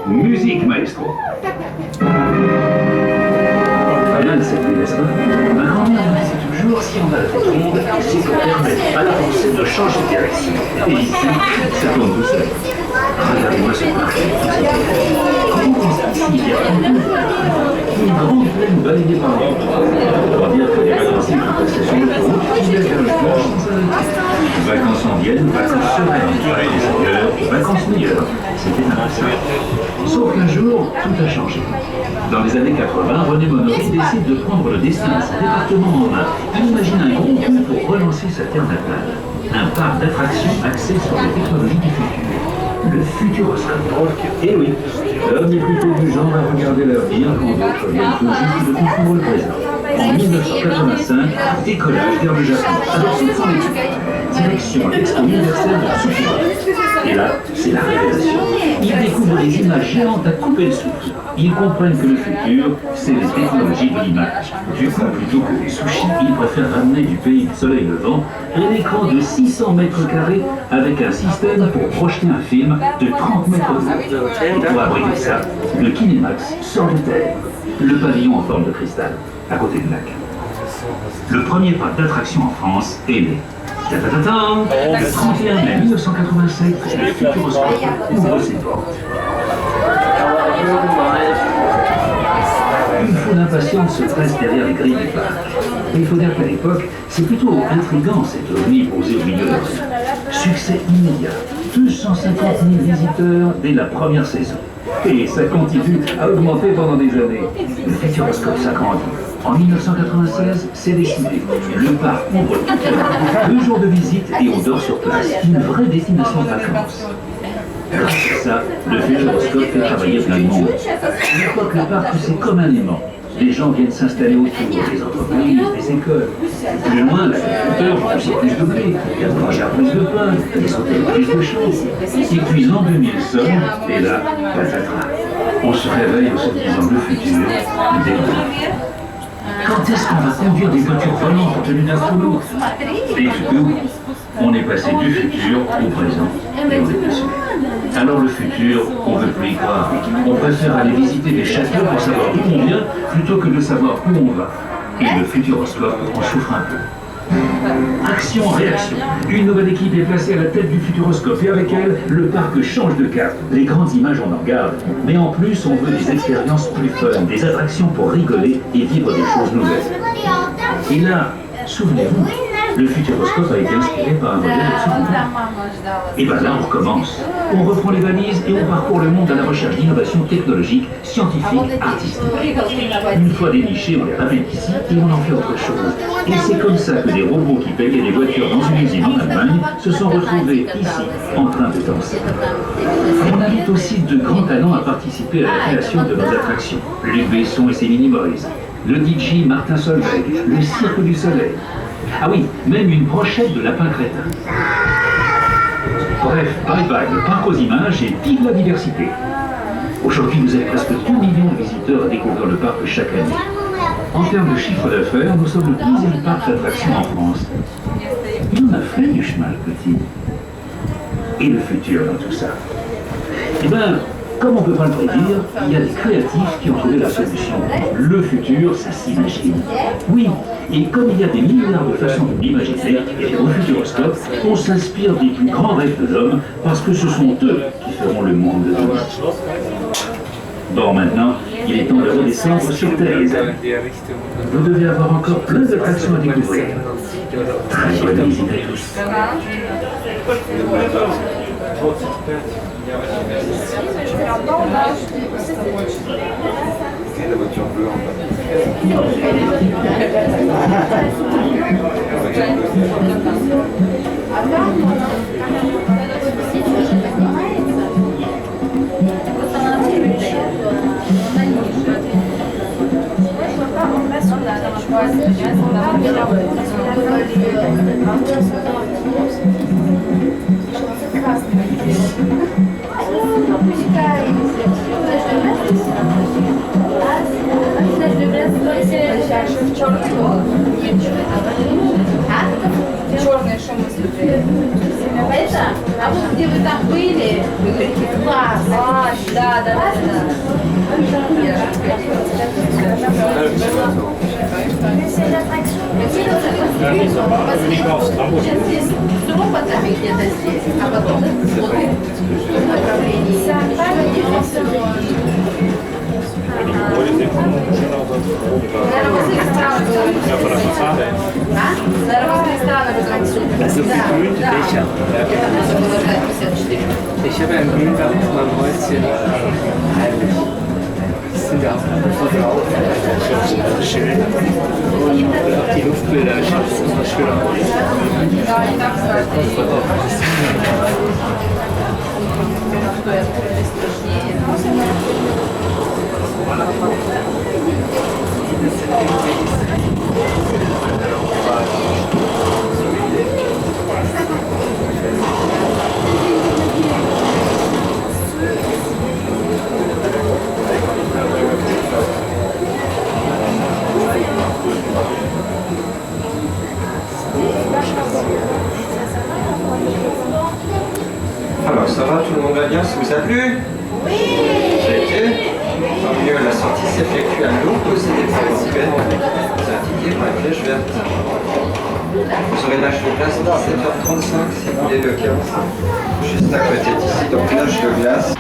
Musique, maestro. Pas mal cette nuit, n'est-ce pas? Ma grand-mère me disait toujours, si on a la tête ronde, c'est pour permettre à la pensée de changer de direction. Et ici, ça tourne tout seul. Regardez-moi ce parc. Quand on pense qu'ici, il y a une grande plaine balayée par vent. On va dire que les vacanciers qui passaient sur l'autoroute filaient vers le port sans s'arrêter. Vacances en Vienne, vacances sereines, des ailleurs, vacances meilleures. C'était impossible. Sauf qu'un jour, tout a changé. Dans les années 80, René Monory décide de prendre le destin de son département en main. Il imagine un gros coup pour relancer sa terre natale. Un parc d'attractions axé sur les technologies du futur. Le Futuroscope. Et oui, l'homme est plutôt du genre à regarder l'avenir quand d'autres viennent tout juste de confondre le présent. En 1985, décollage vers le Japon. Alors c'est son équipe. Direction l'expo universelle de Tsukuba. Et là, c'est la révélation. Ils découvrent des images géantes à couper le souffle. Ils comprennent que le futur, c'est les technologies de l'image. Du coup, plutôt que des sushis, ils préfèrent ramener du pays du soleil levant un écran de 600 mètres carrés avec un système pour projeter un film de 30 mètres de haut. Et pour abriter ça, le Kinemax sort de terre. Le pavillon en forme de cristal, à côté du lac. Le premier parc d'attraction en France est né. Le 31 mai 1987, le Futuroscope ouvre ses portes. Une foule impatiente se presse derrière les grilles du parc. Il faut dire qu'à l'époque, c'est plutôt intriguant cette ovni posée au milieu de la rue. Succès immédiat, 250 000 visiteurs dès la première saison. Et ça continue à augmenter pendant des années. Le Futuroscope s'agrandit. En 1996, c'est décidé. Le parc ouvre toute l'heure. 2 jours de visite et on dort sur place. Une vraie destination de vacances. Grâce à ça, le Futuroscope fait travailler plein de monde. À l'époque, le parc c'est comme un aimant. Les gens viennent s'installer autour, des entreprises, des écoles. Plus loin, l'agriculteur produit plus de blé, la boulangère plus de pain, les hôtels plus de choses. Et puis l'an 2000 sonne, et là, patatras. On se réveille en se disant le futur, demain. Quand est-ce qu'on va conduire des voitures volantes tenues d'un polo? Et nous, on est passé du futur au présent, et on est déçu. Alors le futur, on ne veut plus y croire. On préfère aller visiter des châteaux pour savoir d'où on vient, plutôt que de savoir où on va. Et le Futuroscope en souffre un peu. Action-réaction. Une nouvelle équipe est placée à la tête du Futuroscope et avec elle, le parc change de cap. Les grandes images on en garde, mais en plus on veut des expériences plus fun, des attractions pour rigoler et vivre des choses nouvelles. Et là, souvenez-vous, le Futuroscope a été inspiré par un modèle de Tsukuba. Et bien là on recommence. On reprend les valises et on parcourt le monde à la recherche d'innovations technologiques, scientifiques, artistiques. Une fois dénichés, on les ramène ici et on en fait autre chose. Et c'est comme ça que des robots qui payaient des voitures dans une usine en Allemagne se sont retrouvés ici, en train de danser. On invite aussi de grands talents à participer à la création de nos attractions. Luc Besson et ses Minimoys, le DJ Martin Solveig, le Cirque du Soleil. Ah oui, même une brochette de lapin crétin. Bref, bye bye, le parc aux images et vive la diversité. Aujourd'hui, vous êtes presque 2 millions de visiteurs à découvrir le parc chaque année. En termes de chiffre d'affaires, nous sommes le 10e parc d'attractions en France. Il en a fait du chemin, le petit. Et le futur dans tout ça? Eh bien, comme on ne peut pas le prédire, il y a des créatifs qui ont trouvé la solution. Le futur, ça s'imagine. Oui, et comme il y a des milliards de façons de l'imaginer, et au Futuroscope, on s'inspire des plus grands rêves de l'homme, parce que ce sont eux qui feront le monde de demain. Bon, maintenant, il est temps de redescendre sur Terre, les amis. Vous devez avoir encore plein d'attractions à découvrir. Très bonne visite à tous. La voiture bleue en bas. Черные, что мы смотрели. А вот где вы там были, вы говорите, класс. Да. C'est l'attraction. Сейчас здесь с роботами где-то здесь, а потом вот в том направлении. Наверное, возле ресторана. Наверное, возле ресторана аттракцион. Да. Это можно было ждать 54. Ich habe ein Bild auf meinem Häuschen. Heimlich. Das sind ja auch so drauf. Schön. Und auch die Luftbilder, ich habe es immer schön aus. Да, не так страшно. Что я страшнее. Alors ça va, tout le monde va bien, ça vous a plu? Oui. Ça a été? Tant mieux, la sortie s'effectue à l'opposé des portes européennes. Vous indiquez par la flèche verte. Vous aurez l'âge de glace à 17h35 si vous voulez le 15. Juste à côté d'ici, donc l'âge de glace.